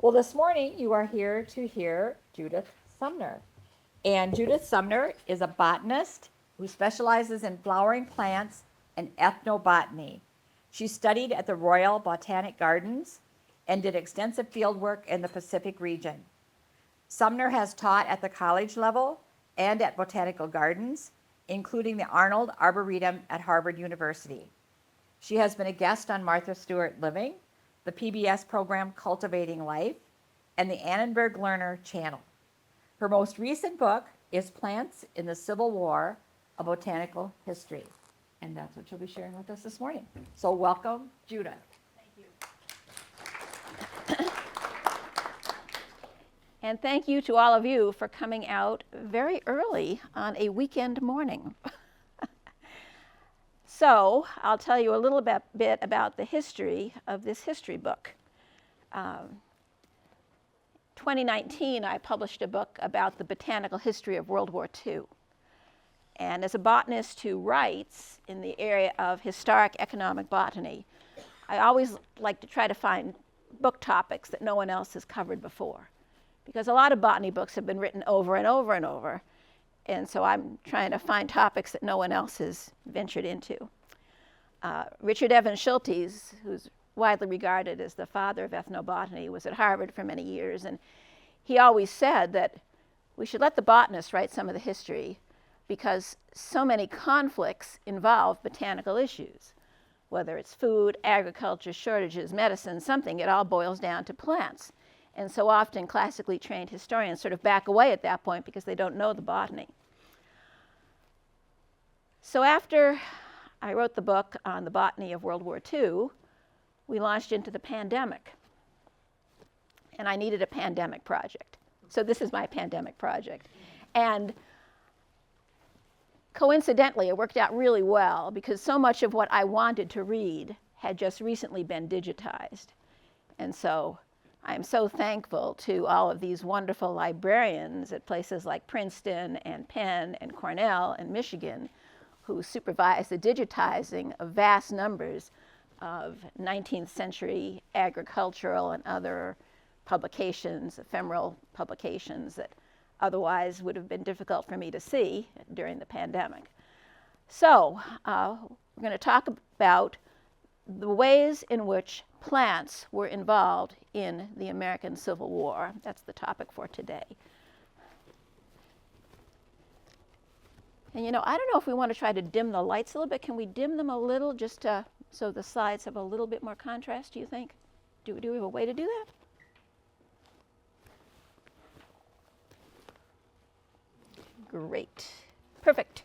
Well, this morning you are here to hear Judith Sumner. And Judith Sumner is a botanist who specializes in flowering plants and ethnobotany. She studied at the Royal Botanic Gardens and did extensive field work in the Pacific region. Sumner has taught at the college level and at botanical gardens, including the Arnold Arboretum at Harvard University. She has been a guest on Martha Stewart Living, the PBS program Cultivating Life, and the Annenberg Learner channel. Her most recent book is Plants in the Civil War, A Botanical History. And that's what she'll be sharing with us this morning. So welcome, Judith. And thank you to all of you for coming out very early on a weekend morning. So I'll tell you a little bit about the history of this history book. 2019, I published a book about the botanical history of World War II. And as a botanist who writes in the area of historic economic botany, I always like to try to find book topics that no one else has covered before. Because a lot of botany books have been written over and over and over. And so I'm trying to find topics that no one else has ventured into. Richard Evans Schultes, who's widely regarded as the father of ethnobotany, was at Harvard for many years. And he always said that we should let the botanists write some of the history because so many conflicts involve botanical issues. Whether it's food, agriculture, shortages, medicine, something, it all boils down to plants. And so often classically trained historians sort of back away at that point because they don't know the botany. So after I wrote the book on the botany of World War II, we launched into the pandemic. And I needed a pandemic project. So this is my pandemic project. And coincidentally, it worked out really well because so much of what I wanted to read had just recently been digitized. And so I'm so thankful to all of these wonderful librarians at places like Princeton and Penn and Cornell and Michigan who supervise the digitizing of vast numbers of 19th century agricultural and other publications, ephemeral publications that otherwise would have been difficult for me to see during the pandemic. So we're going to talk about the ways in which plants were involved in the American Civil War. That's the topic for today. And you know, I don't know if we want to try to dim the lights a little bit. Can we dim them a little just so the slides have a little bit more contrast, do you think? Do we have a way to do that? Great. Perfect.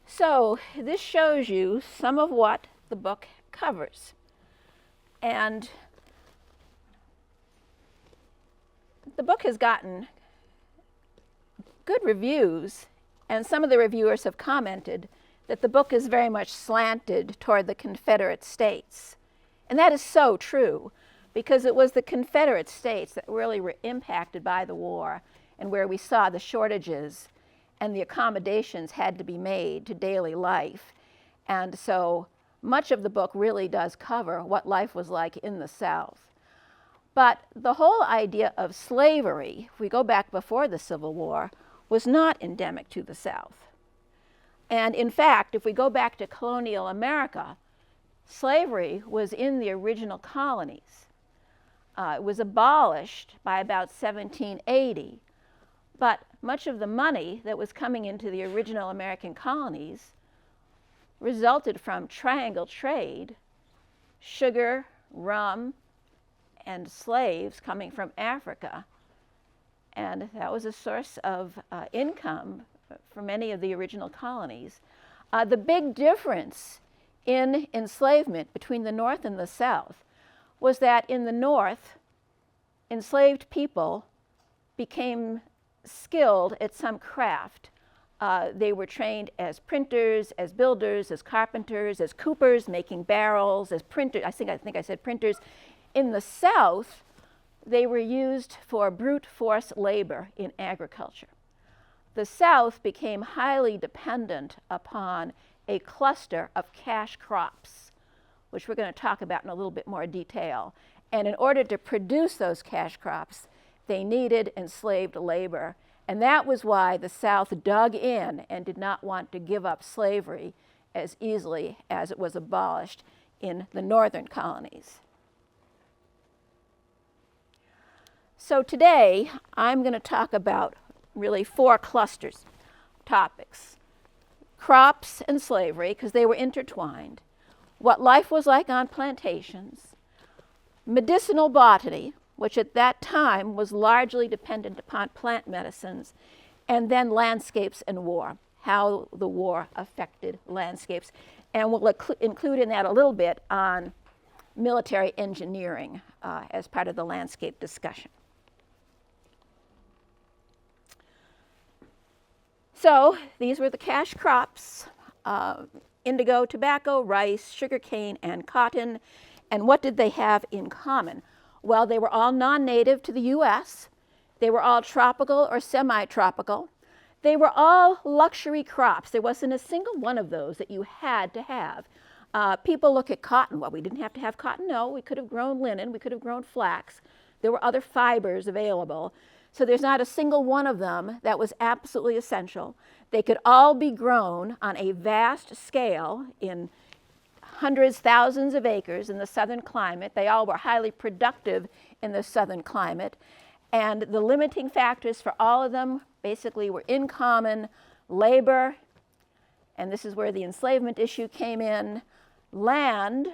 So this shows you some of what the book covers. And the book has gotten good reviews, and some of the reviewers have commented that the book is very much slanted toward the Confederate States. And that is so true, because it was the Confederate States that really were impacted by the war and where we saw the shortages and the accommodations had to be made to daily life. And so much of the book really does cover what life was like in the South. But the whole idea of slavery, if we go back before the Civil War, was not endemic to the South. And in fact, if we go back to colonial America, slavery was in the original colonies. It was abolished by about 1780. But much of the money that was coming into the original American colonies resulted from triangle trade, sugar, rum, and slaves coming from Africa. And that was a source of income for many of the original colonies. The big difference in enslavement between the North and the South was that in the North, enslaved people became skilled at some craft. They were trained as printers, as builders, as carpenters, as coopers, making barrels, as printers. I think I said printers. In the South, they were used for brute force labor in agriculture. The South became highly dependent upon a cluster of cash crops, which we're going to talk about in a little bit more detail. And in order to produce those cash crops, they needed enslaved labor. And that was why the South dug in and did not want to give up slavery as easily as it was abolished in the northern colonies. So today, I'm going to talk about really 4 clusters topics. Crops and slavery, because they were intertwined. What life was like on plantations. Medicinal botany, which at that time was largely dependent upon plant medicines. And then landscapes and war, how the war affected landscapes. And we'll include in that a little bit on military engineering as part of the landscape discussion. So these were the cash crops, indigo, tobacco, rice, sugarcane, and cotton. And what did they have in common? Well, they were all non-native to the US. They were all tropical or semi-tropical. They were all luxury crops. There wasn't a single one of those that you had to have. People look at cotton. Well, we didn't have to have cotton. No, we could have grown linen. We could have grown flax. There were other fibers available. So there's not a single one of them that was absolutely essential. They could all be grown on a vast scale in hundreds, thousands of acres in the southern climate. They all were highly productive in the southern climate. And the limiting factors for all of them basically were in common: labor, and this is where the enslavement issue came in, land.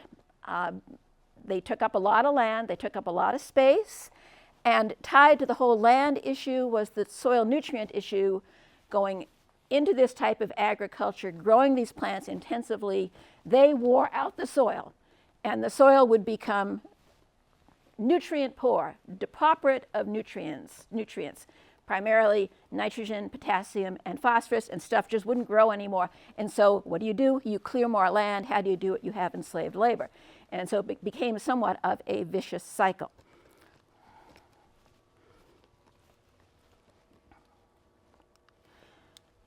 They took up a lot of land, they took up a lot of space, and tied to the whole land issue was the soil nutrient issue. Going into this type of agriculture, growing these plants intensively, they wore out the soil, and the soil would become nutrient poor, depauperate of nutrients, primarily nitrogen, potassium, and phosphorus, and stuff just wouldn't grow anymore. And so what do? You clear more land. How do you do it? You have enslaved labor. And so it became somewhat of a vicious cycle.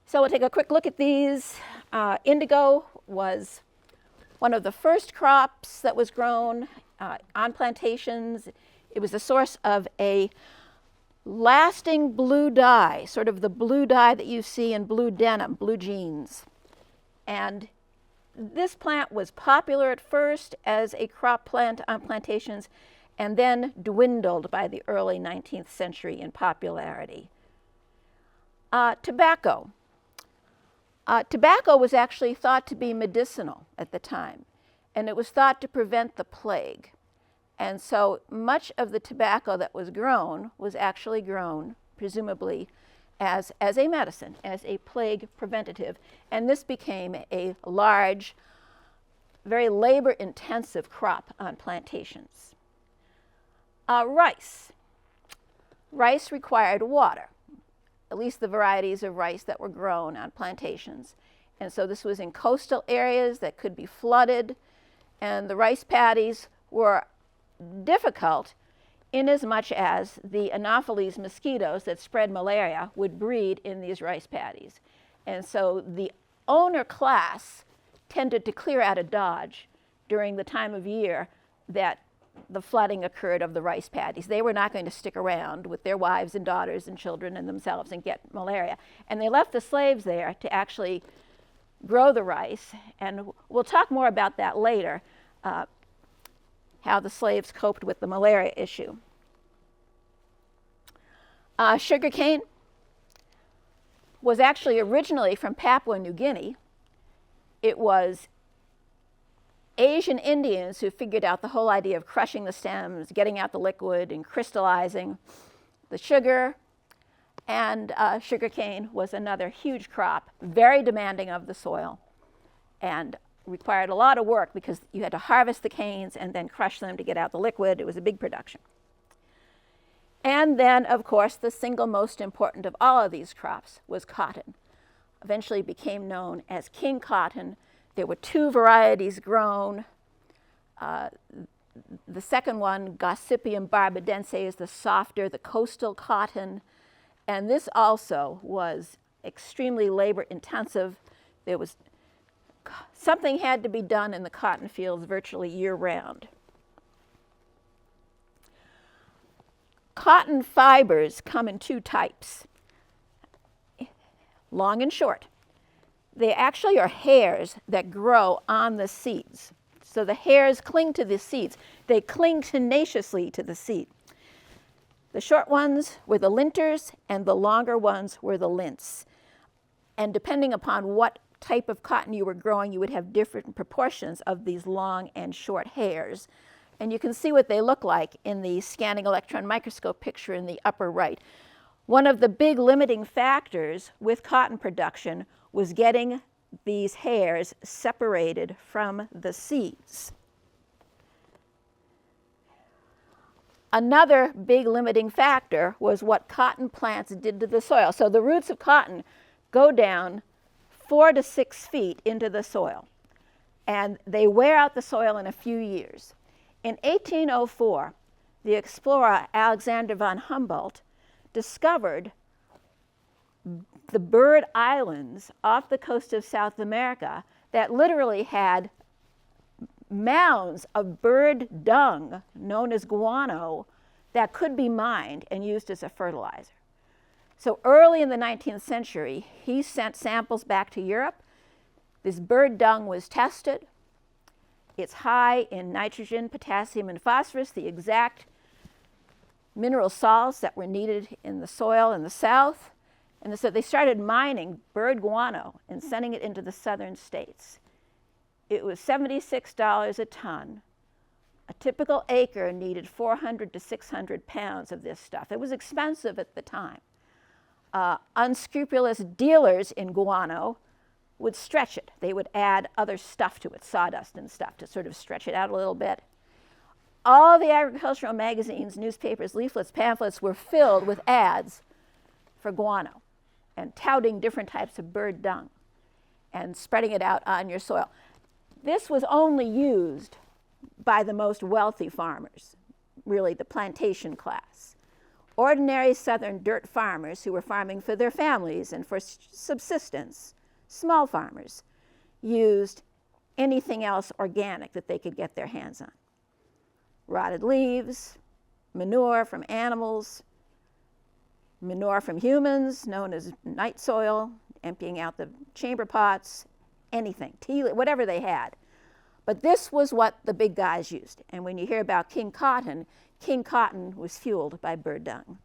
So we'll take a quick look at these. Indigo was one of the first crops that was grown on plantations. It was the source of a lasting blue dye, sort of the blue dye that you see in blue denim, blue jeans. And this plant was popular at first as a crop plant on plantations, and then dwindled by the early 19th century in popularity. Tobacco. Tobacco was actually thought to be medicinal at the time, and it was thought to prevent the plague. And so much of the tobacco that was grown was actually grown, presumably, as a medicine, as a plague preventative. And this became a large, very labor-intensive crop on plantations. Rice. Rice required water, at least the varieties of rice that were grown on plantations. And so this was in coastal areas that could be flooded, and the rice paddies were difficult in as much as the Anopheles mosquitoes that spread malaria would breed in these rice paddies. And so the owner class tended to clear out of Dodge during the time of year that the flooding occurred of the rice paddies. They were not going to stick around with their wives and daughters and children and themselves and get malaria. And they left the slaves there to actually grow the rice. And we'll talk more about that later, how the slaves coped with the malaria issue. Sugarcane was actually originally from Papua New Guinea. It was Asian Indians who figured out the whole idea of crushing the stems, getting out the liquid, and crystallizing the sugar. And sugarcane was another huge crop, very demanding of the soil, and required a lot of work because you had to harvest the canes and then crush them to get out the liquid. It was a big production. And then, of course, the single most important of all of these crops was cotton. Eventually became known as king cotton. There were 2 varieties grown. The second one, Gossypium barbadense, is the softer, the coastal cotton. And this also was extremely labor intensive. There was something had to be done in the cotton fields virtually year-round. Cotton fibers come in two types, long and short. They actually are hairs that grow on the seeds. So the hairs cling to the seeds. They cling tenaciously to the seed. The short ones were the linters, and the longer ones were the lints. And depending upon what type of cotton you were growing, you would have different proportions of these long and short hairs. And you can see what they look like in the scanning electron microscope picture in the upper right. One of the big limiting factors with cotton production was getting these hairs separated from the seeds. Another big limiting factor was what cotton plants did to the soil. So the roots of cotton go down 4 to 6 feet into the soil, and they wear out the soil in a few years. In 1804, the explorer Alexander von Humboldt discovered the bird islands off the coast of South America that literally had mounds of bird dung, known as guano, that could be mined and used as a fertilizer. So early in the 19th century, he sent samples back to Europe. This bird dung was tested. It's high in nitrogen, potassium, and phosphorus, the exact mineral salts that were needed in the soil in the south. And so they started mining bird guano and sending it into the southern states. It was $76 a ton. A typical acre needed 400 to 600 pounds of this stuff. It was expensive at the time. Unscrupulous dealers in guano would stretch it. They would add other stuff to it, sawdust and stuff, to sort of stretch it out a little bit. All the agricultural magazines, newspapers, leaflets, pamphlets were filled with ads for guano and touting different types of bird dung and spreading it out on your soil. This was only used by the most wealthy farmers, really the plantation class. Ordinary southern dirt farmers who were farming for their families and for subsistence, small farmers, used anything else organic that they could get their hands on. Rotted leaves, manure from animals, manure from humans, known as night soil, emptying out the chamber pots, anything, tea, whatever they had. But this was what the big guys used. And when you hear about King Cotton was fueled by bird dung.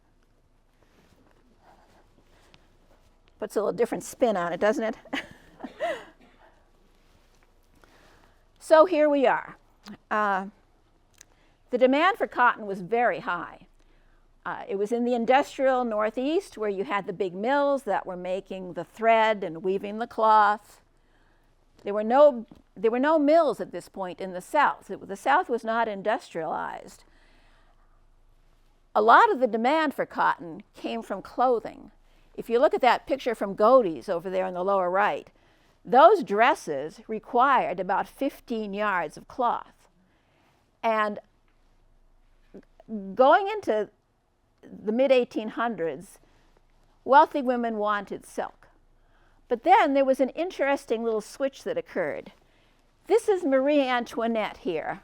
Puts a little different spin on it, doesn't it? So here we are. The demand for cotton was very high. It was in the industrial Northeast where you had the big mills that were making the thread and weaving the cloth. There were no mills at this point in the South. The South was not industrialized. A lot of the demand for cotton came from clothing. If you look at that picture from Godey's over there on the lower right, those dresses required about 15 yards of cloth. And going into the mid-1800s, wealthy women wanted silk. But then there was an interesting little switch that occurred. This is Marie Antoinette here,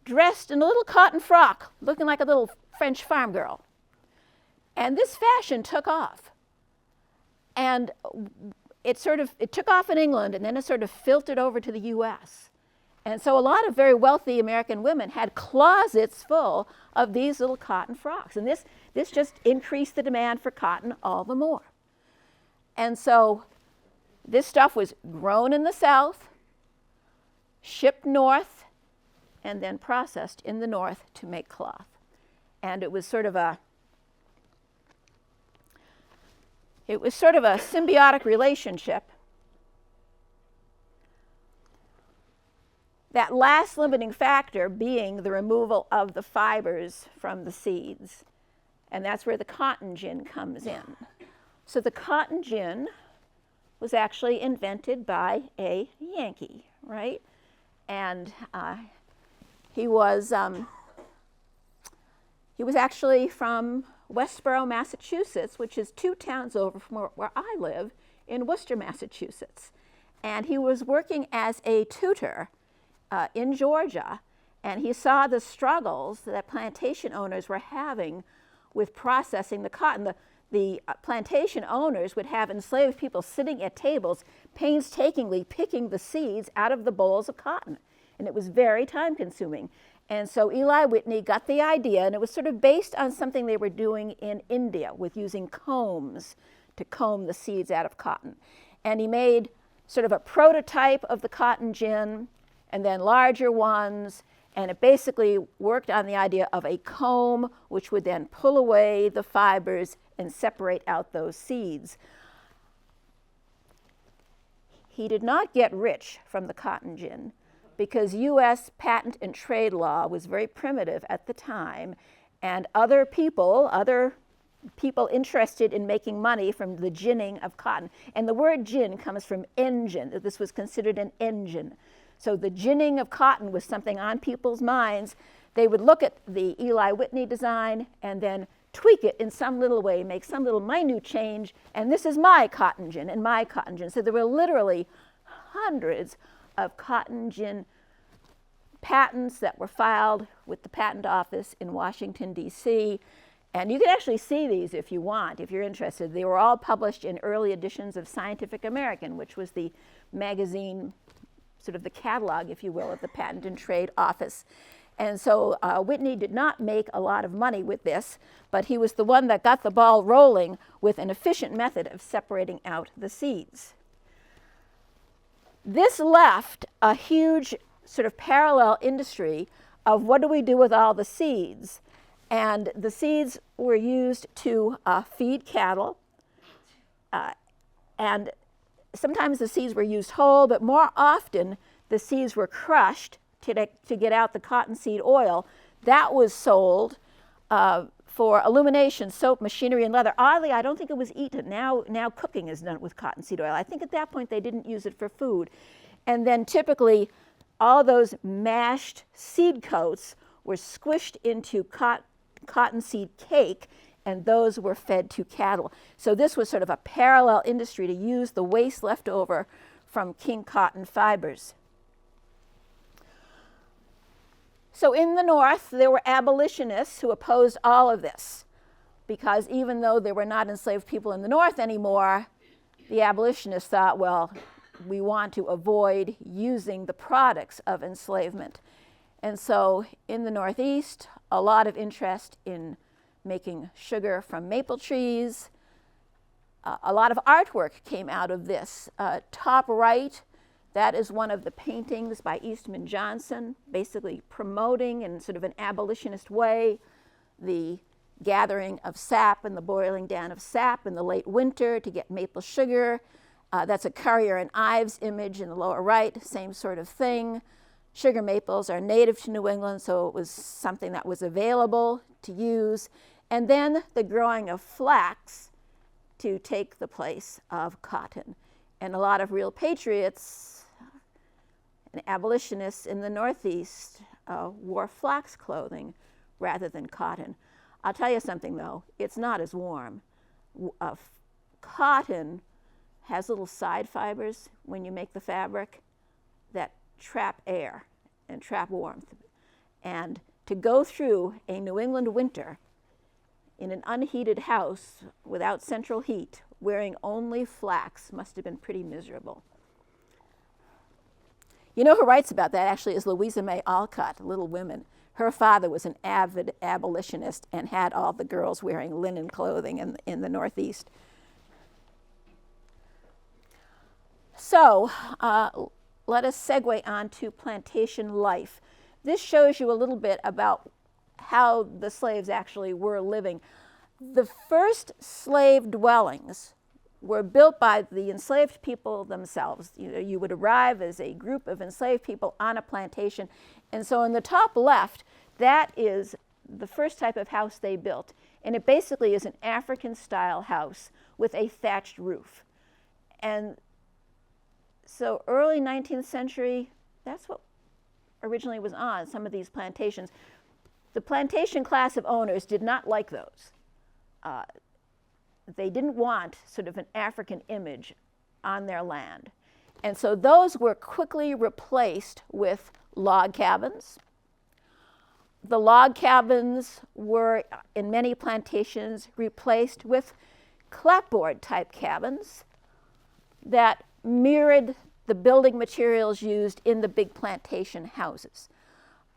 dressed in a little cotton frock, looking like a little French farm girl. And this fashion took off. And it took off in England, and then it sort of filtered over to the US. And so a lot of very wealthy American women had closets full of these little cotton frocks. And this just increased the demand for cotton all the more. And so this stuff was grown in the South, shipped north, and then processed in the North to make cloth. And it was sort of a symbiotic relationship. That last limiting factor being the removal of the fibers from the seeds. And that's where the cotton gin comes in. So the cotton gin was actually invented by a Yankee, right? And he was actually from Westboro, Massachusetts, which is 2 towns over from where I live, in Worcester, Massachusetts. And he was working as a tutor in Georgia, and he saw the struggles that plantation owners were having with processing the cotton. The plantation owners would have enslaved people sitting at tables painstakingly picking the seeds out of the bowls of cotton, and it was very time consuming. And so Eli Whitney got the idea, and it was sort of based on something they were doing in India with using combs to comb the seeds out of cotton. And he made sort of a prototype of the cotton gin and then larger ones, and it basically worked on the idea of a comb which would then pull away the fibers and separate out those seeds. He did not get rich from the cotton gin because U.S. patent and trade law was very primitive at the time, and other people interested in making money from the ginning of cotton. And the word gin comes from engine, that this was considered an engine. So the ginning of cotton was something on people's minds. They would look at the Eli Whitney design and then tweak it in some little way, make some little minute change, and this is my cotton gin and my cotton gin. So there were literally hundreds of cotton gin patents that were filed with the patent office in Washington, D.C., and you can actually see these if you want, if you're interested. They were all published in early editions of Scientific American, which was the magazine, sort of the catalog, if you will, of the Patent and Trade Office. And so Whitney did not make a lot of money with this, but he was the one that got the ball rolling with an efficient method of separating out the seeds. This left a huge sort of parallel industry of what do we do with all the seeds? And the seeds were used to feed cattle, and sometimes the seeds were used whole, but more often the seeds were crushed to get out the cottonseed oil. That was sold for illumination, soap, machinery, and leather. Oddly, I don't think it was eaten. Now cooking is done with cottonseed oil. I think at that point they didn't use it for food. And then typically all those mashed seed coats were squished into cottonseed cake, and those were fed to cattle. So this was sort of a parallel industry to use the waste left over from king cotton fibers. So in the North, there were abolitionists who opposed all of this, because even though there were not enslaved people in the North anymore, the abolitionists thought, well, we want to avoid using the products of enslavement. And so in the Northeast, a lot of interest in making sugar from maple trees. A lot of artwork came out of this. Top right, that is one of the paintings by Eastman Johnson, basically promoting in sort of an abolitionist way the gathering of sap and the boiling down of sap in the late winter to get maple sugar. That's a Currier and Ives image in the lower right, same sort of thing. Sugar maples are native to New England, so it was something that was available to use. And then the growing of flax to take the place of cotton. And a lot of real patriots and abolitionists in the Northeast wore flax clothing rather than cotton. I'll tell you something, though. It's not as warm. Cotton has little side fibers when you make the fabric that trap air and trap warmth. And to go through a New England winter in an unheated house without central heat, wearing only flax, must have been pretty miserable. You know who writes about that actually is Louisa May Alcott, Little Women. Her father was an avid abolitionist and had all the girls wearing linen clothing in the Northeast. So let us segue on to plantation life. This shows you a little bit about how the slaves actually were living. The first slave dwellings were built by the enslaved people themselves. You would arrive as a group of enslaved people on a plantation. And so in the top left, that is the first type of house they built. And it basically is an African-style house with a thatched roof. And so early 19th century, that's what originally was on some of these plantations. The plantation class of owners did not like those. They didn't want sort of an African image on their land. And so those were quickly replaced with log cabins. The log cabins were, in many plantations, replaced with clapboard type cabins that mirrored the building materials used in the big plantation houses.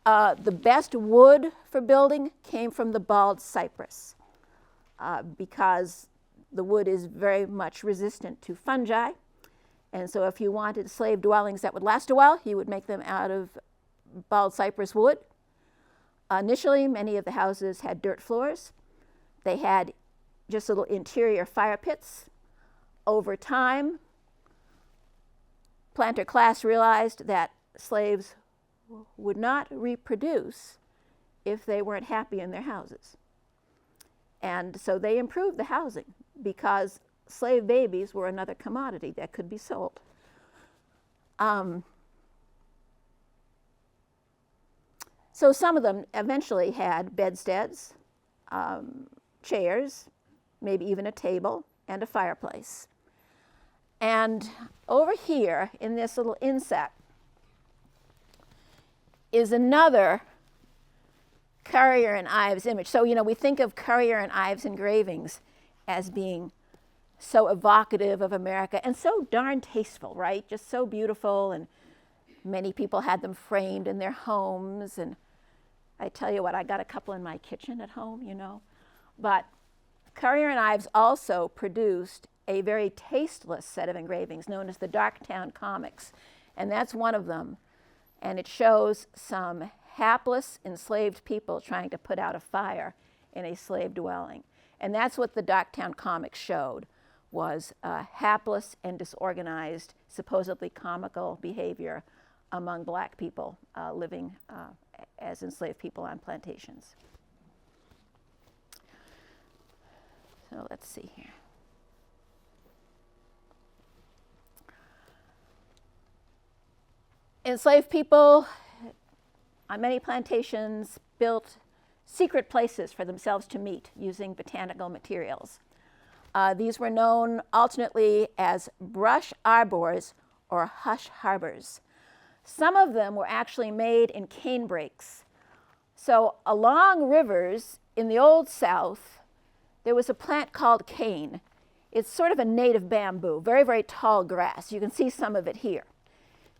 The best wood for building came from the bald cypress because the wood is very much resistant to fungi. And so if you wanted slave dwellings that would last a while, you would make them out of bald cypress wood. Initially, many of the houses had dirt floors. They had just little interior fire pits. Over time, planter class realized that slaves would not reproduce if they weren't happy in their houses. And so they improved the housing because slave babies were another commodity that could be sold. So some of them eventually had bedsteads, chairs, maybe even a table, and a fireplace. And over here in this little inset is another Currier and Ives image. So, we think of Currier and Ives engravings as being so evocative of America and so darn tasteful, right? Just so beautiful, and many people had them framed in their homes. And I tell you what, I got a couple in my kitchen at home, But Currier and Ives also produced a very tasteless set of engravings known as the Darktown Comics, and that's one of them. And it shows some hapless enslaved people trying to put out a fire in a slave dwelling. And that's what the Darktown Comics showed, was hapless and disorganized, supposedly comical behavior among black people living as enslaved people on plantations. So let's see here. Enslaved people on many plantations built secret places for themselves to meet using botanical materials. These were known alternately as brush arbors or hush harbors. Some of them were actually made in cane brakes. So along rivers in the Old South, there was a plant called cane. It's sort of a native bamboo, very, very tall grass. You can see some of it here.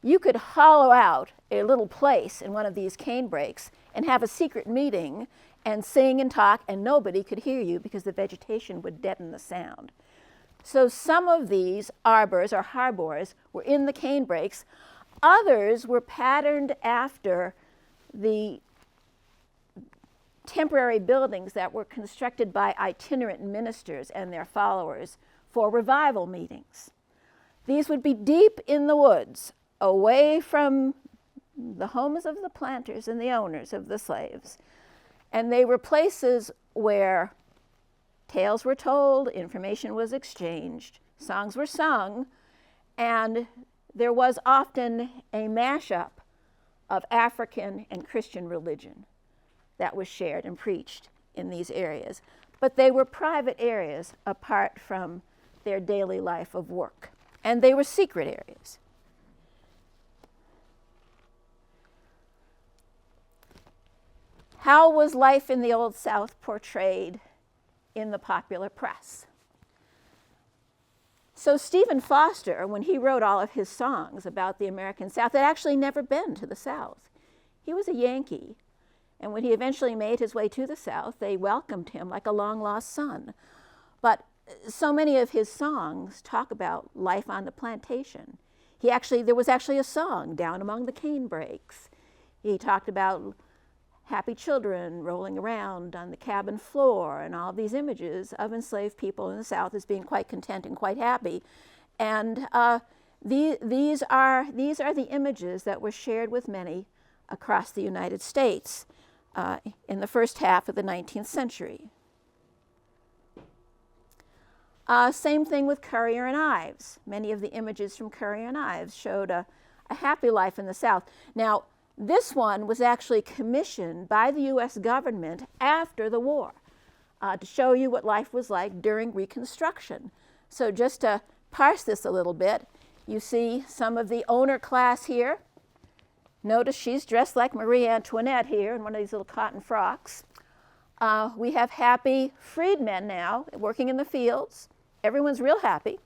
You could hollow out a little place in one of these cane brakes and have a secret meeting and sing and talk, and nobody could hear you because the vegetation would deaden the sound. So some of these arbors or harbors were in the cane brakes. Others were patterned after the temporary buildings that were constructed by itinerant ministers and their followers for revival meetings. These would be deep in the woods, away from the homes of the planters and the owners of the slaves. And they were places where tales were told, information was exchanged, songs were sung, and there was often a mashup of African and Christian religion that was shared and preached in these areas. But they were private areas apart from their daily life of work. And they were secret areas. How was life in the Old South portrayed in the popular press? So Stephen Foster, when he wrote all of his songs about the American South, had actually never been to the South. He was a Yankee. And when he eventually made his way to the South, they welcomed him like a long-lost son. But so many of his songs talk about life on the plantation. There was actually a song, Down Among the Cane Brakes. He talked about happy children rolling around on the cabin floor and all of these images of enslaved people in the South as being quite content and quite happy. And these are the images that were shared with many across the United States in the first half of the 19th century. Same thing with Currier and Ives. Many of the images from Currier and Ives showed a happy life in the South. Now, this one was actually commissioned by the U.S. government after the war to show you what life was like during Reconstruction. So just to parse this a little bit, you see some of the owner class here. Notice she's dressed like Marie Antoinette here in one of these little cotton frocks. We have happy freedmen now working in the fields. Everyone's real happy.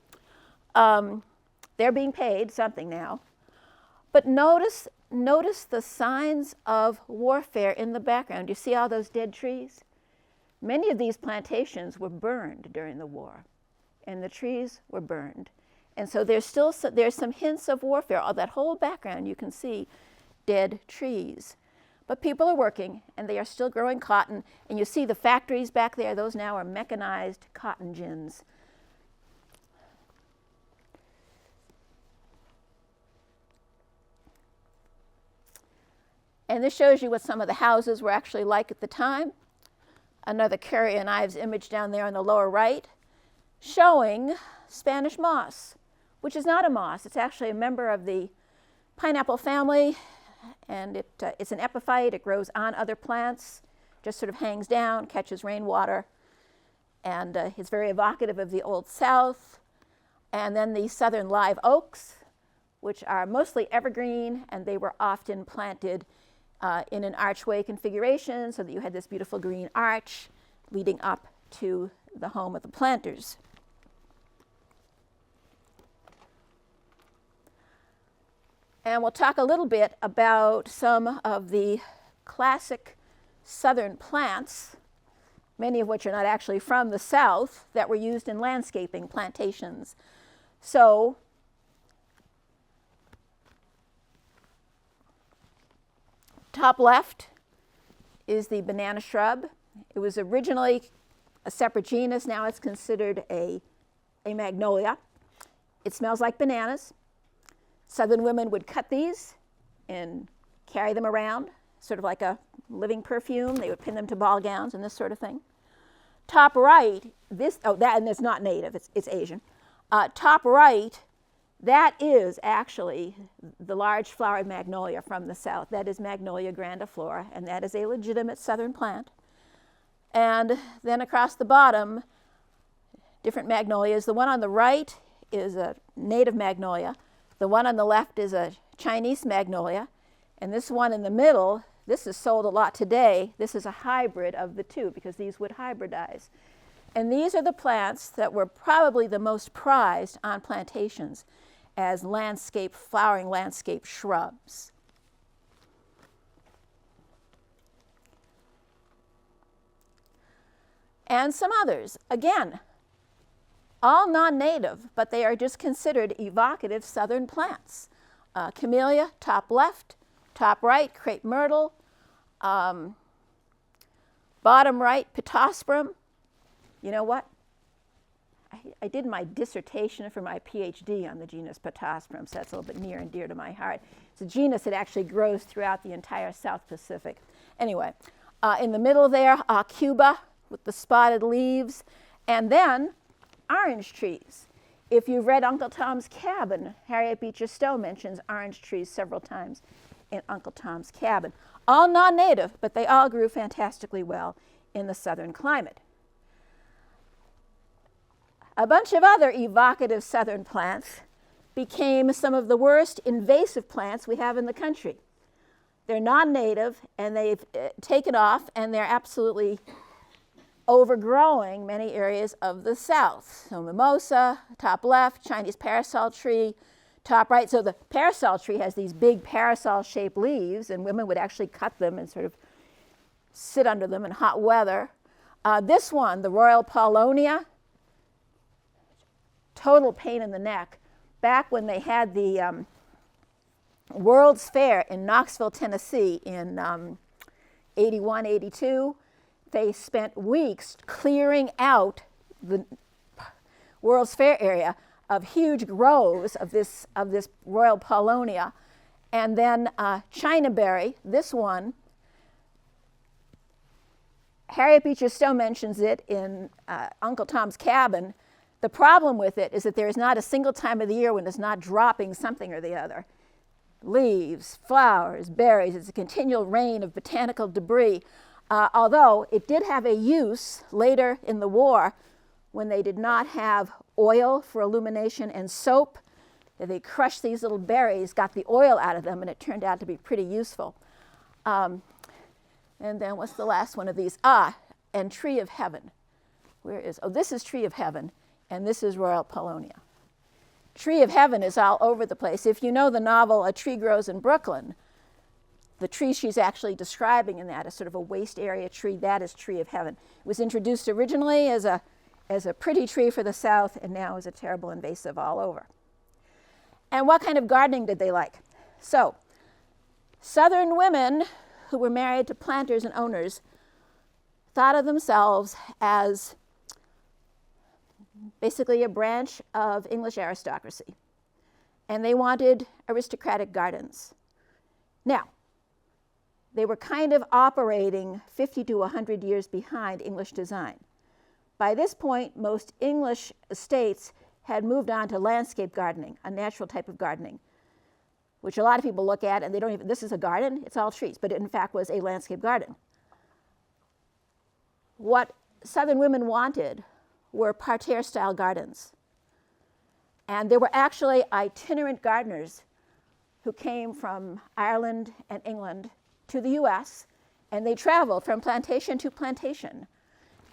They're being paid something now. But notice the signs of warfare in the background. You see all those dead trees? Many of these plantations were burned during the war, and the trees were burned. And so there's some hints of warfare. All that whole background you can see dead trees. But people are working, and they are still growing cotton. And you see the factories back there. Those now are mechanized cotton gins. And this shows you what some of the houses were actually like at the time. Another Curry and Ives image down there on the lower right, showing Spanish moss, which is not a moss. It's actually a member of the pineapple family, and it's an epiphyte. It grows on other plants, just sort of hangs down, catches rainwater, and it's very evocative of the Old South. And then the southern live oaks, which are mostly evergreen, and they were often planted in an archway configuration so that you had this beautiful green arch leading up to the home of the planters. And we'll talk a little bit about some of the classic southern plants, many of which are not actually from the South, that were used in landscaping plantations. So top left is the banana shrub. It was originally a separate genus. Now it's considered a magnolia. It smells like bananas. Southern women would cut these and carry them around, sort of like a living perfume. They would pin them to ball gowns and this sort of thing. Top right, and it's not native, it's Asian. Top right, that is actually the large flowered magnolia from the South. That is Magnolia grandiflora, and that is a legitimate southern plant. And then across the bottom, different magnolias. The one on the right is a native magnolia. The one on the left is a Chinese magnolia. And this one in the middle, this is sold a lot today. This is a hybrid of the two because these would hybridize. And these are the plants that were probably the most prized on plantations as flowering landscape shrubs. And some others, again, all non-native, but they are just considered evocative southern plants. Camellia, top left, top right, crepe myrtle, bottom right, pittosporum. You know what? I did my dissertation for my PhD on the genus Pittosporum, so that's a little bit near and dear to my heart. It's a genus that actually grows throughout the entire South Pacific. Anyway, in the middle there, Cuba with the spotted leaves, and then orange trees. If you've read Uncle Tom's Cabin, Harriet Beecher Stowe mentions orange trees several times in Uncle Tom's Cabin. All non-native, but they all grew fantastically well in the southern climate. A bunch of other evocative southern plants became some of the worst invasive plants we have in the country. They're non-native, and they've taken off, and they're absolutely overgrowing many areas of the South. So mimosa, top left, Chinese parasol tree, top right. So the parasol tree has these big parasol-shaped leaves, and women would actually cut them and sort of sit under them in hot weather. This one, the Royal Paulownia, total pain in the neck. Back when they had the World's Fair in Knoxville, Tennessee in 81, 82, they spent weeks clearing out the World's Fair area of huge groves of this Royal Paulownia. And then Chinaberry, this one, Harriet Beecher Stowe mentions it in Uncle Tom's Cabin. The problem with it is that there is not a single time of the year when it's not dropping something or the other. Leaves, flowers, berries. It's a continual rain of botanical debris. Although it did have a use later in the war when they did not have oil for illumination and soap, they crushed these little berries, got the oil out of them, and it turned out to be pretty useful. And then what's the last one of these? And Tree of Heaven. This is Tree of Heaven, and this is Royal Paulownia. Tree of Heaven is all over the place. If you know the novel A Tree Grows in Brooklyn, the tree she's actually describing in that is sort of a waste area tree. That is Tree of Heaven. It was introduced originally as a pretty tree for the South, and now is a terrible invasive all over. And what kind of gardening did they like? So, Southern women who were married to planters and owners thought of themselves as basically a branch of English aristocracy. And they wanted aristocratic gardens. Now, they were kind of operating 50 to 100 years behind English design. By this point, most English estates had moved on to landscape gardening, a natural type of gardening, which a lot of people look at and they don't even, this is a garden, it's all trees, but it in fact was a landscape garden. What Southern women wanted were parterre-style gardens. And there were actually itinerant gardeners who came from Ireland and England to the US, and they traveled from plantation to plantation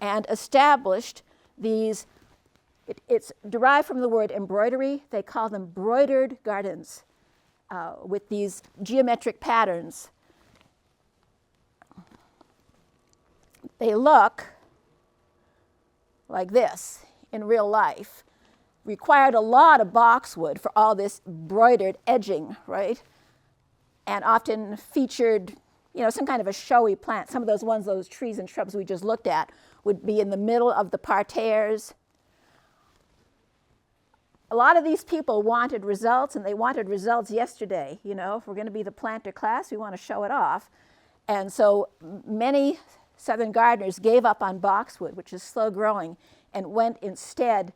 and established these, it's derived from the word embroidery. They call them broidered gardens with these geometric patterns. They look like this in real life. Required a lot of boxwood for all this broidered edging, right? And often featured, some kind of a showy plant. Some of those ones, those trees and shrubs we just looked at, would be in the middle of the parterres. A lot of these people wanted results, and they wanted results yesterday. If we're going to be the planter class, we want to show it off. And so many Southern gardeners gave up on boxwood, which is slow growing, and went instead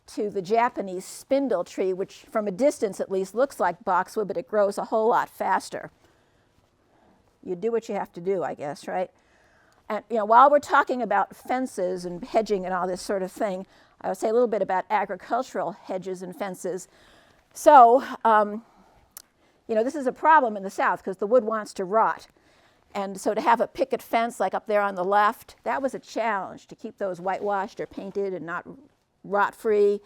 to the Japanese spindle tree, which from a distance at least looks like boxwood, but it grows a whole lot faster. You do what you have to do, I guess, right? And while we're talking about fences and hedging and all this sort of thing, I would say a little bit about agricultural hedges and fences. So, this is a problem in the South because the wood wants to rot. And so to have a picket fence like up there on the left, that was a challenge to keep those whitewashed or painted and not rot-free.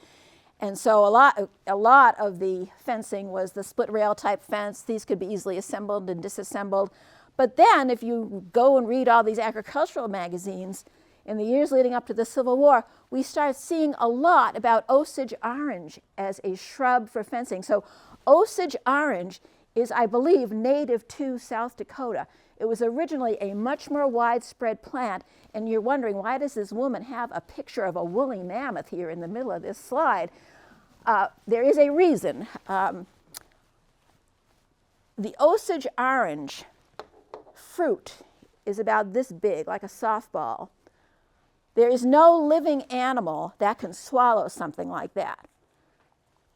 And so a lot of the fencing was the split rail type fence. These could be easily assembled and disassembled. But then if you go and read all these agricultural magazines, in the years leading up to the Civil War, we start seeing a lot about Osage orange as a shrub for fencing. So Osage orange is, I believe, native to South Dakota. It was originally a much more widespread plant, and you're wondering, why does this woman have a picture of a woolly mammoth here in the middle of this slide? There is a reason. The Osage orange fruit is about this big, like a softball. There is no living animal that can swallow something like that.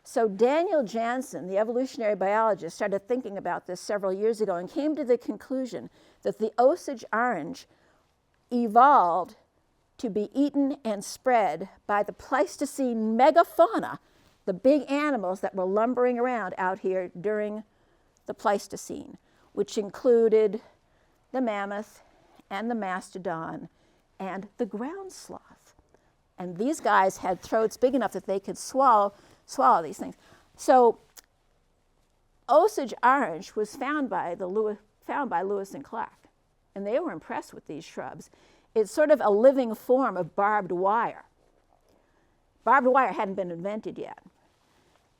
So Daniel Jansen, the evolutionary biologist, started thinking about this several years ago and came to the conclusion that the Osage orange evolved to be eaten and spread by the Pleistocene megafauna, the big animals that were lumbering around out here during the Pleistocene, which included the mammoth and the mastodon and the ground sloth. And these guys had throats big enough that they could swallow these things. So Osage orange was found by Lewis and Clark, and they were impressed with these shrubs. It's sort of a living form of barbed wire. Barbed wire hadn't been invented yet.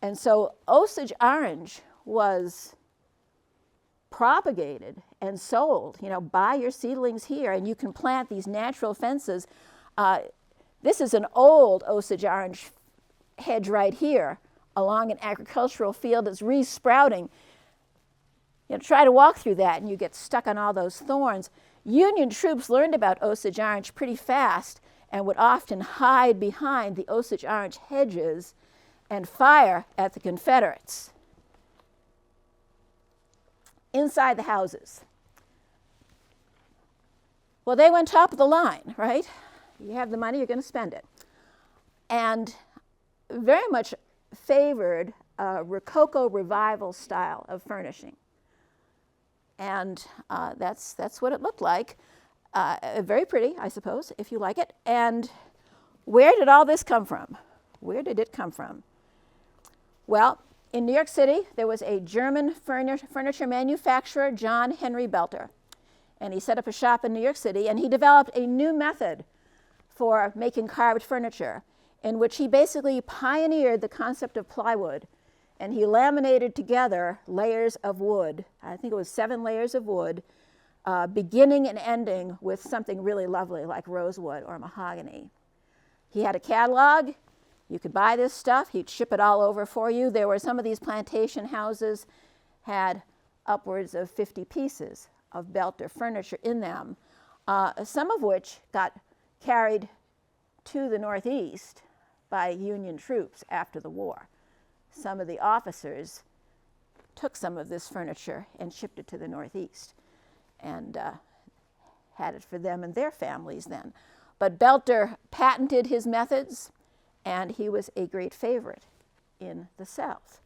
And so Osage orange was propagated and sold. Buy your seedlings here, and you can plant these natural fences. This is an old Osage orange hedge right here along an agricultural field that's re-sprouting. Try to walk through that and you get stuck on all those thorns. Union troops learned about Osage orange pretty fast and would often hide behind the Osage orange hedges and fire at the Confederates. Inside the houses. Well, they went top of the line, right? You have the money, you're going to spend it. and very much favored a Rococo revival style of furnishing. And that's what it looked like. Very pretty, I suppose, if you like it. And where did all this come from? Where did it come from? Well, in New York City, there was a German furniture manufacturer, John Henry Belter. And he set up a shop in New York City, and he developed a new method for making carved furniture, in which he basically pioneered the concept of plywood. And he laminated together layers of wood. I think it was 7 layers of wood, beginning and ending with something really lovely like rosewood or mahogany. He had a catalog. You could buy this stuff. He'd ship it all over for you. There were some of these plantation houses had upwards of 50 pieces of Belter furniture in them, some of which got carried to the Northeast by Union troops after the war. Some of the officers took some of this furniture and shipped it to the Northeast and had it for them and their families then. But Belter patented his methods, and he was a great favorite in the South.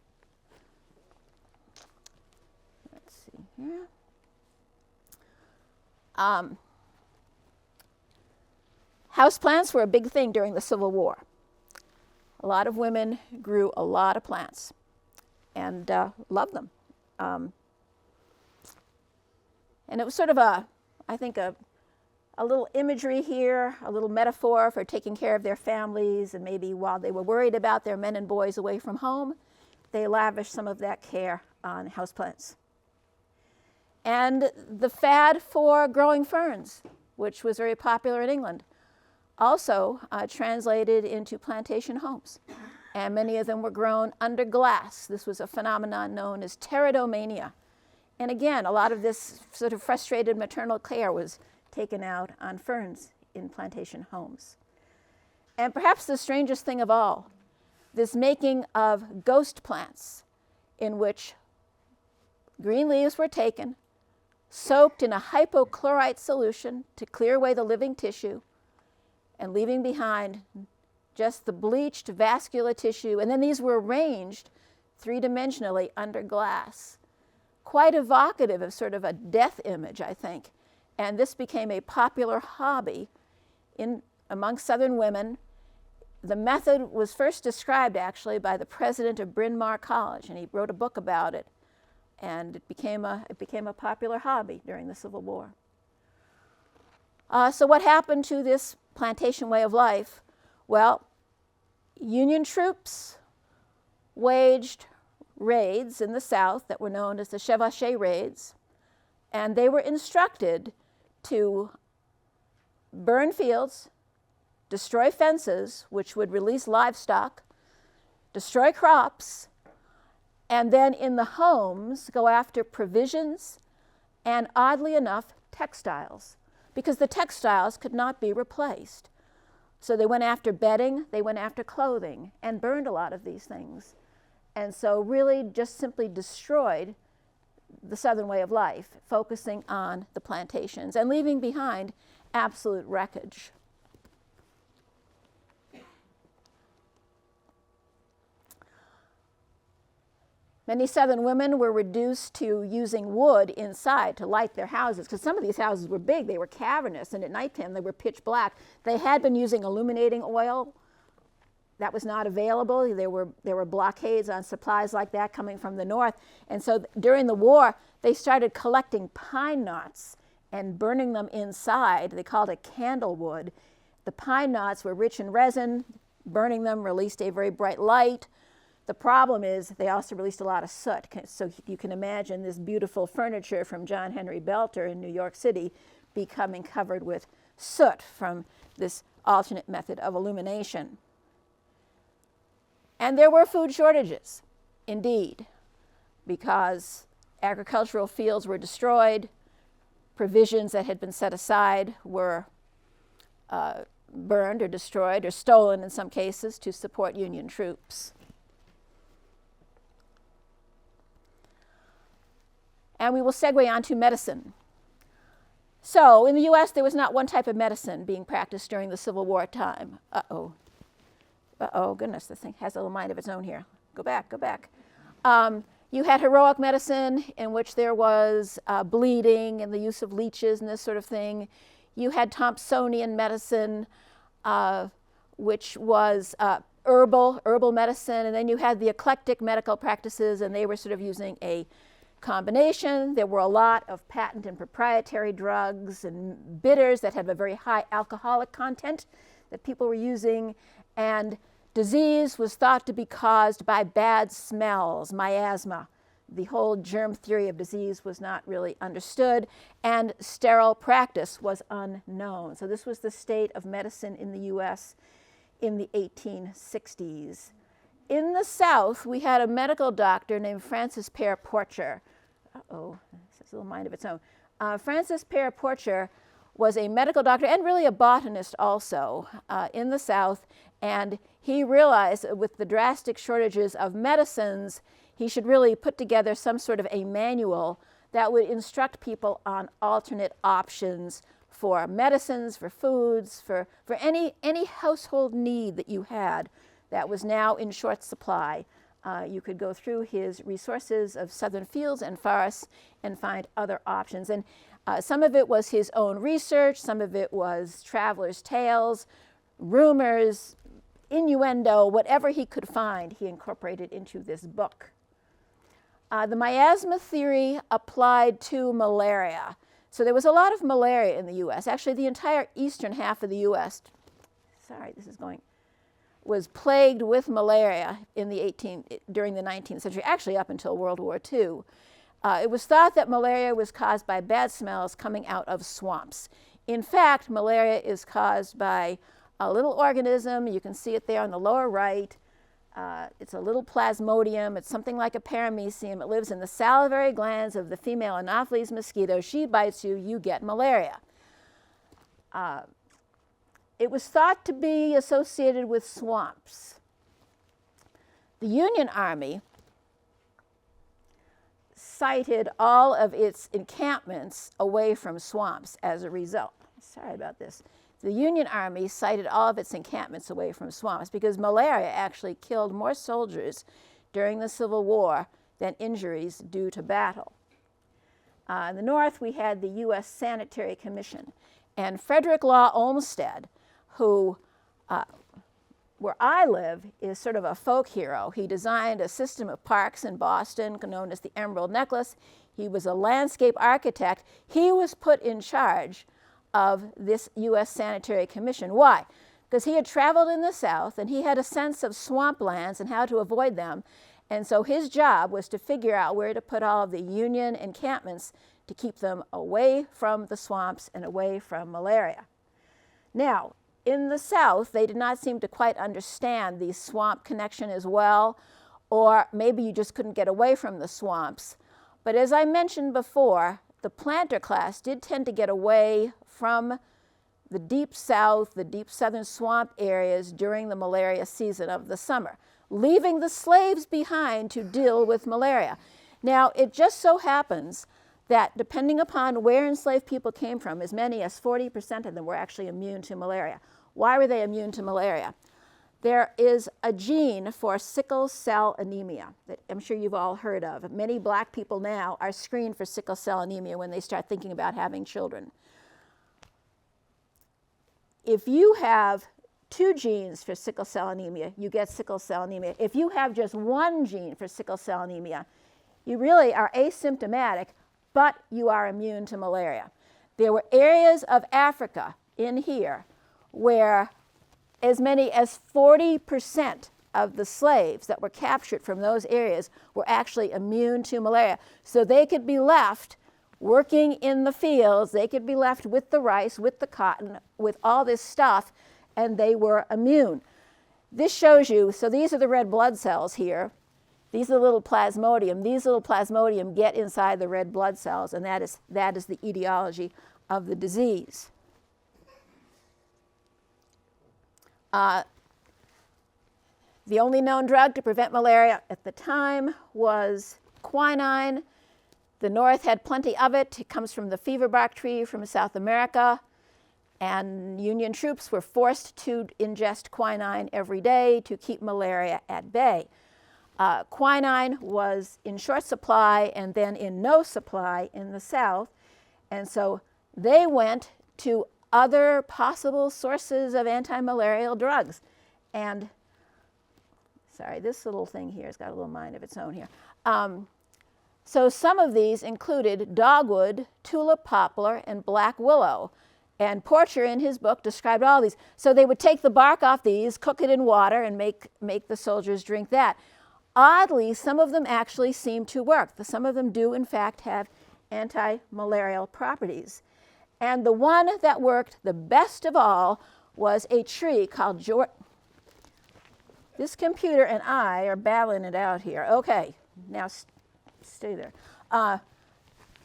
Let's see here. Houseplants were a big thing during the Civil War. A lot of women grew a lot of plants and loved them. And it was sort of I think a little imagery here, a little metaphor for taking care of their families, and maybe while they were worried about their men and boys away from home, they lavished some of that care on houseplants. And the fad for growing ferns, which was very popular in England, also translated into plantation homes. And many of them were grown under glass. This was a phenomenon known as pteridomania. And again, a lot of this sort of frustrated maternal care was taken out on ferns in plantation homes. And perhaps the strangest thing of all, this making of ghost plants, in which green leaves were taken, soaked in a hypochlorite solution to clear away the living tissue, and leaving behind just the bleached vascular tissue. And then these were arranged 3-dimensionally under glass. Quite evocative of sort of a death image, I think. And this became a popular hobby among Southern women. The method was first described, actually, by the president of Bryn Mawr College, and he wrote a book about it. And it became a popular hobby during the Civil War. So what happened to this plantation way of life? Well, Union troops waged raids in the South that were known as the Chevauché raids, and they were instructed to burn fields, destroy fences, which would release livestock, destroy crops, and then in the homes go after provisions and, oddly enough, textiles, because the textiles could not be replaced. So they went after bedding, they went after clothing, and burned a lot of these things. And so really just simply destroyed the Southern way of life, focusing on the plantations and leaving behind absolute wreckage. Many Southern women were reduced to using wood inside to light their houses, because some of these houses were big, they were cavernous, and at nighttime they were pitch black. They had been using illuminating oil. That was not available. There were blockades on supplies like that coming from the north. And so during the war, they started collecting pine knots and burning them inside. They called it candlewood. The pine knots were rich in resin. Burning them released a very bright light. The problem is they also released a lot of soot. So you can imagine this beautiful furniture from John Henry Belter in New York City becoming covered with soot from this alternate method of illumination. And there were food shortages, indeed, because agricultural fields were destroyed, provisions that had been set aside were burned or destroyed or stolen in some cases to support Union troops. And we will segue on to medicine. So in the US, there was not one type of medicine being practiced during the Civil War time. oh goodness, this thing has a little mind of its own here. Go back, go back. You had heroic medicine, in which there was bleeding and the use of leeches and this sort of thing. You had Thompsonian medicine, which was herbal medicine, and then you had the eclectic medical practices, and they were sort of using a combination. There were a lot of patent and proprietary drugs and bitters that had a very high alcoholic content that people were using, and disease was thought to be caused by bad smells, miasma. The whole germ theory of disease was not really understood, and sterile practice was unknown. So this was the state of medicine in the US in the 1860s. In the South, we had a medical doctor named Francis Pear Porcher. Uh-oh, this has a little mind of its own. Francis Pear Porcher was a medical doctor and really a botanist also in the South, and he realized that with the drastic shortages of medicines, he should really put together some sort of a manual that would instruct people on alternate options for medicines, for foods, for any household need that you had that was now in short supply. You could go through his resources of southern fields and forests and find other options. And some of it was his own research, some of it was travelers' tales, rumors, innuendo, whatever he could find, he incorporated into this book. The miasma theory applied to malaria. So there was a lot of malaria in the US. Actually, the entire eastern half of the US, was plagued with malaria during the 19th century, actually up until World War II. It was thought that malaria was caused by bad smells coming out of swamps. In fact, malaria is caused by a little organism. You can see it there on the lower right. It's a little plasmodium. It's something like a paramecium. It lives in the salivary glands of the female Anopheles mosquito. She bites you, you get malaria. It was thought to be associated with swamps. The Union Army sited all of its encampments away from swamps as a result. Sorry about this. The Union Army sited all of its encampments away from swamps because malaria actually killed more soldiers during the Civil War than injuries due to battle. In the North, we had the U.S. Sanitary Commission. And Frederick Law Olmsted, who, where I live, is sort of a folk hero. He designed a system of parks in Boston known as the Emerald Necklace. He was a landscape architect. He was put in charge of this U.S. Sanitary Commission. Why? Because he had traveled in the South and he had a sense of swamplands and how to avoid them. And so his job was to figure out where to put all of the Union encampments to keep them away from the swamps and away from malaria. Now, in the South, they did not seem to quite understand the swamp connection as well, or maybe you just couldn't get away from the swamps. But as I mentioned before, the planter class did tend to get away from the deep South, the deep southern swamp areas during the malaria season of the summer, leaving the slaves behind to deal with malaria. Now, it just so happens that depending upon where enslaved people came from, as many as 40% of them were actually immune to malaria. Why were they immune to malaria? There is a gene for sickle cell anemia that I'm sure you've all heard of. Many black people now are screened for sickle cell anemia when they start thinking about having children. If you have 2 genes for sickle cell anemia, you get sickle cell anemia. If you have just 1 gene for sickle cell anemia, you really are asymptomatic, but you are immune to malaria. There were areas of Africa in here where as many as 40% of the slaves that were captured from those areas were actually immune to malaria. So they could be left working in the fields, they could be left with the rice, with the cotton, with all this stuff, and they were immune. This shows you, so these are the red blood cells here. These are the little plasmodium. These little plasmodium get inside the red blood cells, and that is the etiology of the disease. The only known drug to prevent malaria at the time was quinine. The North had plenty of it. It comes from the fever bark tree from South America. And Union troops were forced to ingest quinine every day to keep malaria at bay. Quinine was in short supply and then in no supply in the South, and so they went to other possible sources of anti-malarial drugs. And, sorry, this little thing here has got a little mind of its own here. So some of these included dogwood, tulip poplar, and black willow. And Porcher, in his book, described all these. So they would take the bark off these, cook it in water, and make the soldiers drink that. Oddly, some of them actually seem to work. Some of them do, in fact, have anti-malarial properties. And the one that worked the best of all was a tree called Georgia. This computer and I are battling it out here. Okay, now stay there.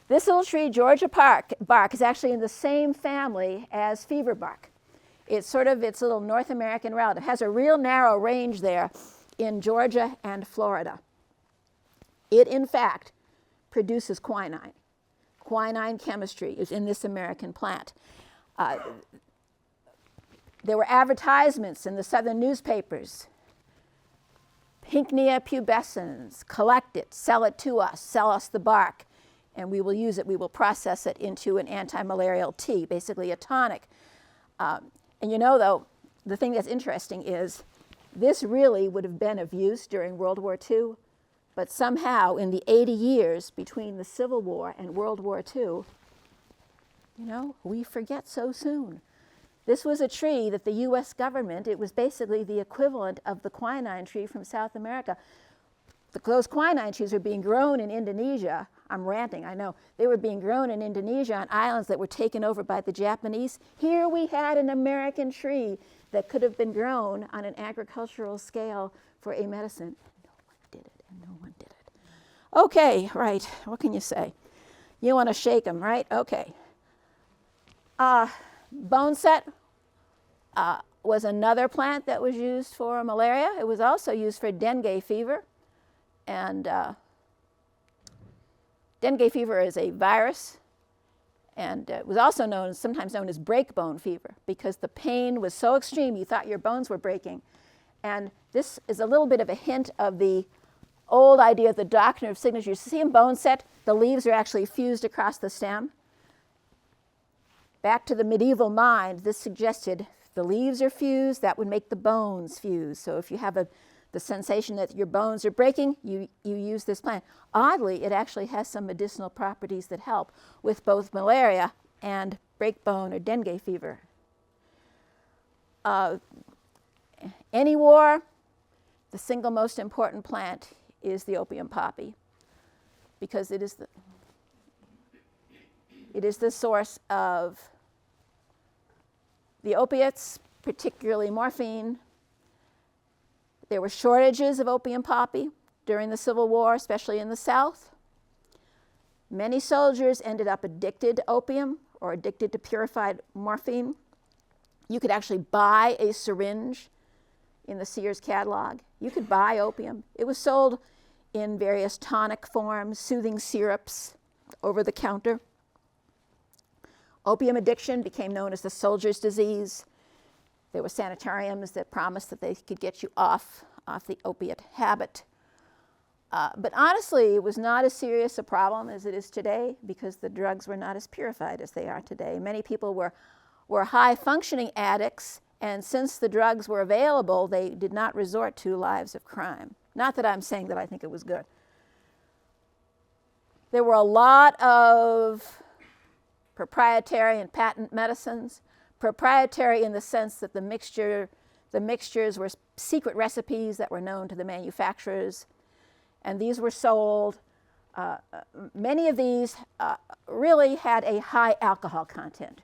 This little tree, Georgia bark, is actually in the same family as fever bark. It's sort of its little North American relative. It has a real narrow range there in Georgia and Florida. It, in fact, produces quinine. Quinine chemistry is in this American plant. There were advertisements in the southern newspapers. Pinckneyia pubescens, collect it, sell it to us, sell us the bark, and we will use it, we will process it into an anti-malarial tea, basically a tonic. And you know, though, the thing that's interesting is this really would have been of use during World War II, but somehow in the 80 years between the Civil War and World War II, you know, we forget so soon. This was a tree that the US government, it was basically the equivalent of the quinine tree from South America. Those quinine trees were being grown in Indonesia. I'm ranting, I know. They were being grown in Indonesia on islands that were taken over by the Japanese. Here we had an American tree that could have been grown on an agricultural scale for a medicine. No one did it, and no one did it. Okay, right, what can you say? You want to shake them, right? Okay. Boneset was another plant that was used for malaria. It was also used for dengue fever. And dengue fever is a virus, and it was also sometimes known as breakbone fever, because the pain was so extreme you thought your bones were breaking. And this is a little bit of a hint of the old idea of the doctrine of signature. You see in boneset, the leaves are actually fused across the stem. Back to the medieval mind, this suggested the leaves are fused, that would make the bones fuse. So if you have the sensation that your bones are breaking, you use this plant. Oddly, it actually has some medicinal properties that help with both malaria and breakbone or dengue fever. Any war, the single most important plant is the opium poppy, because it is the source of the opiates, particularly morphine. There were shortages of opium poppy during the Civil War, especially in the South. Many soldiers ended up addicted to opium or addicted to purified morphine. You could actually buy a syringe in the Sears catalog. You could buy opium. It was sold in various tonic forms, soothing syrups, over the counter. Opium addiction became known as the soldier's disease. There were sanitariums that promised that they could get you off the opiate habit. But honestly, it was not as serious a problem as it is today, because the drugs were not as purified as they are today. Many people were high-functioning addicts, and since the drugs were available, they did not resort to lives of crime. Not that I'm saying that I think it was good. There were a lot of proprietary and patent medicines. Proprietary in the sense that the mixtures were secret recipes that were known to the manufacturers, and these were sold. Many of these really had a high alcohol content,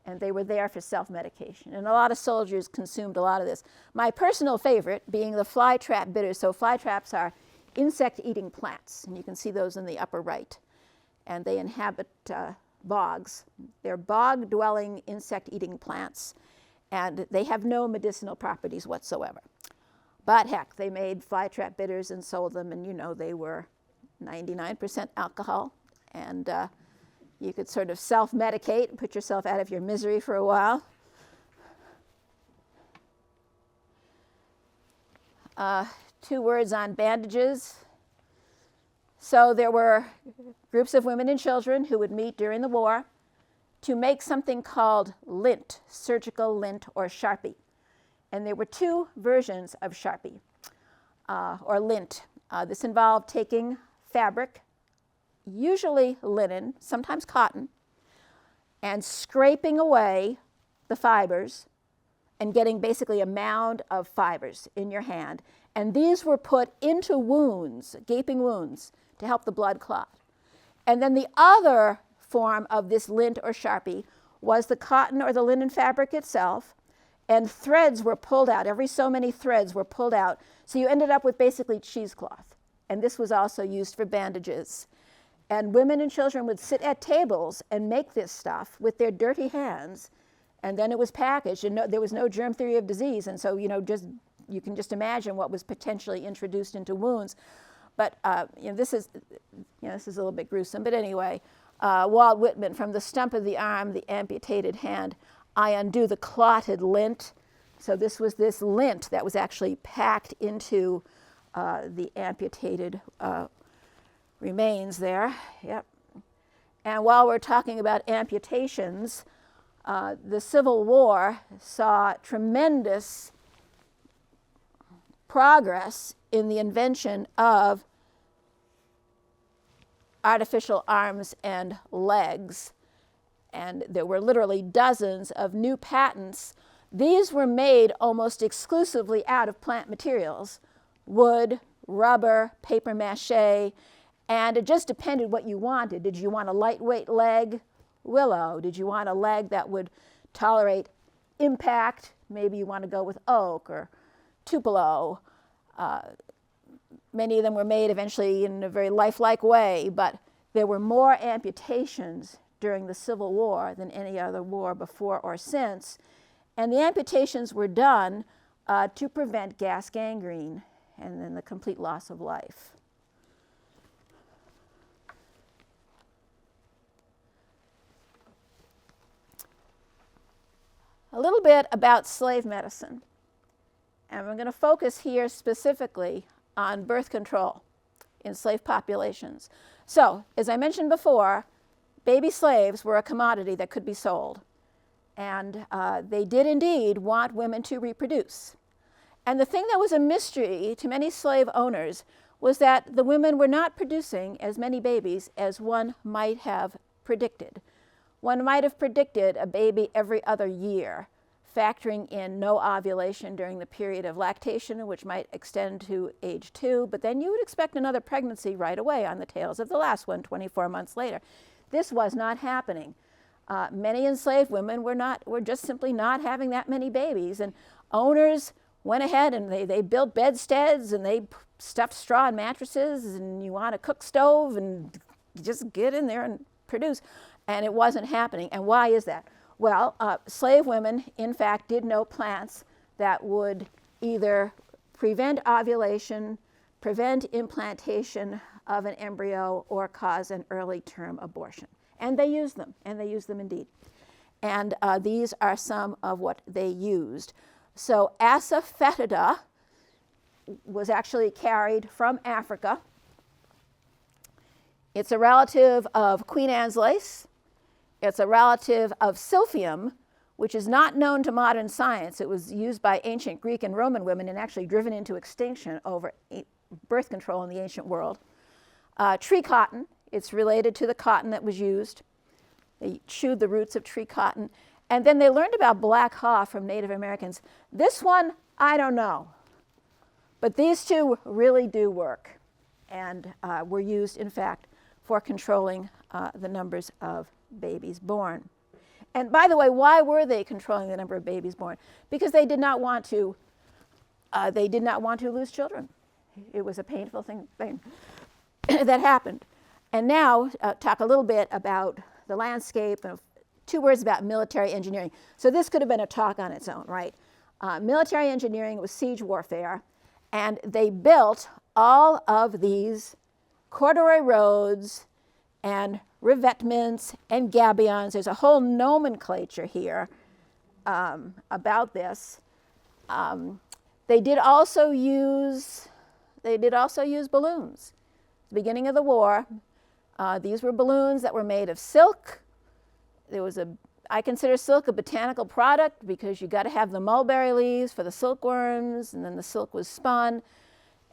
and they were there for self-medication. And a lot of soldiers consumed a lot of this. My personal favorite being the flytrap bitters. So flytraps are insect-eating plants, and you can see those in the upper right. And they inhabit bogs. They're bog-dwelling, insect-eating plants, and they have no medicinal properties whatsoever. But heck, they made flytrap bitters and sold them, and you know they were 99% alcohol, and you could sort of self-medicate and put yourself out of your misery for a while. 2 words on bandages. So there were groups of women and children who would meet during the war to make something called lint, surgical lint or Sharpie. And there were 2 versions of Sharpie or lint. This involved taking fabric, usually linen, sometimes cotton, and scraping away the fibers and getting basically a mound of fibers in your hand. And these were put into wounds, gaping wounds, to help the blood clot. And then the other form of this lint or Sharpie was the cotton or the linen fabric itself, and threads were pulled out. Every so many threads were pulled out. So you ended up with basically cheesecloth. And this was also used for bandages. And women and children would sit at tables and make this stuff with their dirty hands, and then it was packaged, and there was no germ theory of disease, and so you can just imagine what was potentially introduced into wounds. But this is a little bit gruesome. But anyway, Walt Whitman, from the stump of the arm, the amputated hand, I undo the clotted lint. So this was this lint that was actually packed into the amputated remains there. Yep. And while we're talking about amputations, the Civil War saw tremendous progress in the invention of artificial arms and legs. And there were literally dozens of new patents. These were made almost exclusively out of plant materials: wood, rubber, paper mache, and it just depended what you wanted. Did you want a lightweight leg? Willow. Did you want a leg that would tolerate impact? Maybe you want to go with oak or tupelo. Many of them were made eventually in a very lifelike way, but there were more amputations during the Civil War than any other war before or since. And the amputations were done to prevent gas gangrene and then the complete loss of life. A little bit about slave medicine. And we're going to focus here specifically on birth control in slave populations. So, as I mentioned before, baby slaves were a commodity that could be sold. And they did indeed want women to reproduce. And the thing that was a mystery to many slave owners was that the women were not producing as many babies as one might have predicted. One might have predicted a baby every other year, factoring in no ovulation during the period of lactation, which might extend to age 2, but then you would expect another pregnancy right away on the tails of the last one 24 months later. This was not happening. Many enslaved women were just simply not having that many babies, and owners went ahead and they built bedsteads and they stuffed straw in mattresses, and you want a cook stove and just get in there and produce. And it wasn't happening. And why is that? Well, slave women, in fact, did know plants that would either prevent ovulation, prevent implantation of an embryo, or cause an early term abortion. And they used them, and they used them indeed. And these are some of what they used. So asafoetida was actually carried from Africa. It's a relative of Queen Anne's lace. It's a relative of silphium, which is not known to modern science. It was used by ancient Greek and Roman women and actually driven into extinction over birth control in the ancient world. Tree cotton, it's related to the cotton that was used. They chewed the roots of tree cotton. And then they learned about black haw from Native Americans. This one, I don't know. But these two really do work and were used, in fact, for controlling the numbers of babies born. And by the way, why were they controlling the number of babies born? Because they did not want to lose children. It was a painful thing that happened. And now talk a little bit about the landscape, and 2 words about military engineering. So this could have been a talk on its own, right? Military engineering was siege warfare, and they built all of these corduroy roads and revetments and gabions. There's a whole nomenclature here about this. They did also use balloons. At the beginning of the war, these were balloons that were made of silk. I consider silk a botanical product because you got to have the mulberry leaves for the silkworms, and then the silk was spun.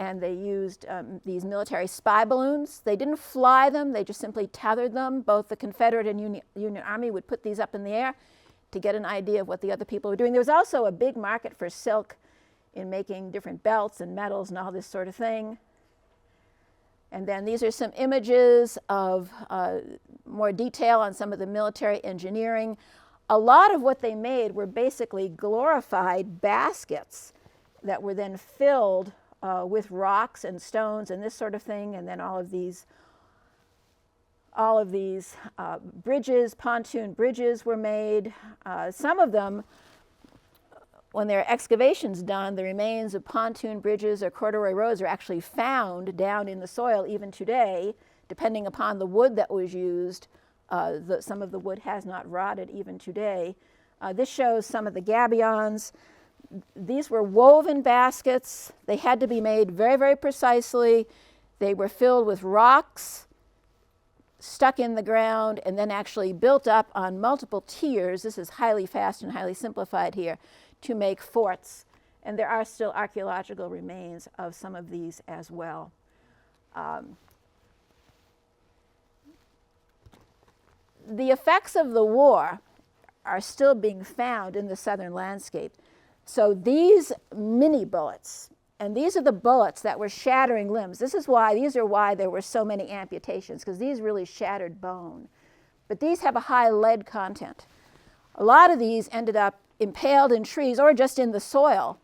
And they used these military spy balloons. They didn't fly them, they just simply tethered them. Both the Confederate and Union Army would put these up in the air to get an idea of what the other people were doing. There was also a big market for silk in making different belts and medals and all this sort of thing. And then these are some images of more detail on some of the military engineering. A lot of what they made were basically glorified baskets that were then filled with rocks and stones and this sort of thing, and then all of these bridges, pontoon bridges were made. Some of them, when there are excavations done, the remains of pontoon bridges or corduroy roads are actually found down in the soil even today, depending upon the wood that was used. Some of the wood has not rotted even today. This shows some of the gabions. These were woven baskets. They had to be made very, very precisely. They were filled with rocks, stuck in the ground, and then actually built up on multiple tiers. This is highly fast and highly simplified here, to make forts. And there are still archaeological remains of some of these as well. The effects of the war are still being found in the southern landscape. So these mini bullets, and these are the bullets that were shattering limbs. These are why there were so many amputations, because these really shattered bone. But these have a high lead content. A lot of these ended up impaled in trees or just in the soil.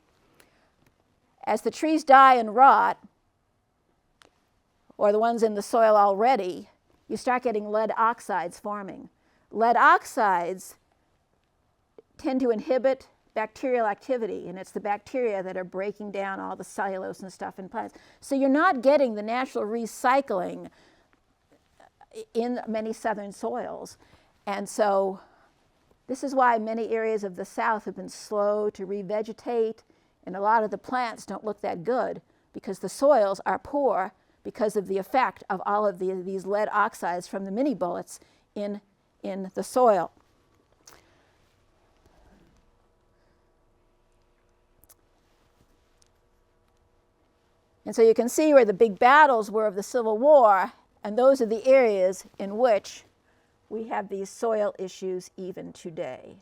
As the trees die and rot, or the ones in the soil already, you start getting lead oxides forming. Lead oxides tend to inhibit bacterial activity, and it's the bacteria that are breaking down all the cellulose and stuff in plants. So you're not getting the natural recycling in many southern soils. And so this is why many areas of the South have been slow to revegetate, and a lot of the plants don't look that good because the soils are poor because of the effect of all of these lead oxides from the mini bullets in the soil. And so you can see where the big battles were of the Civil War, and those are the areas in which we have these soil issues even today.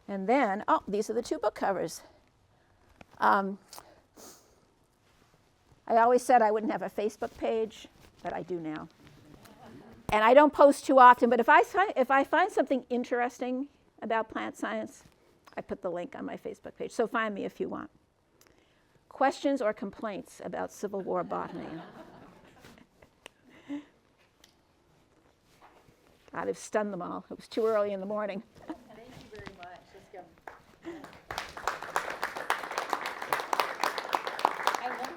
And then, these are the two book covers. I always said I wouldn't have a Facebook page, but I do now. And I don't post too often, but if I find something interesting about plant science, I put the link on my Facebook page. So find me if you want. Questions or complaints about Civil War botany? God, I've stunned them all. It was too early in the morning.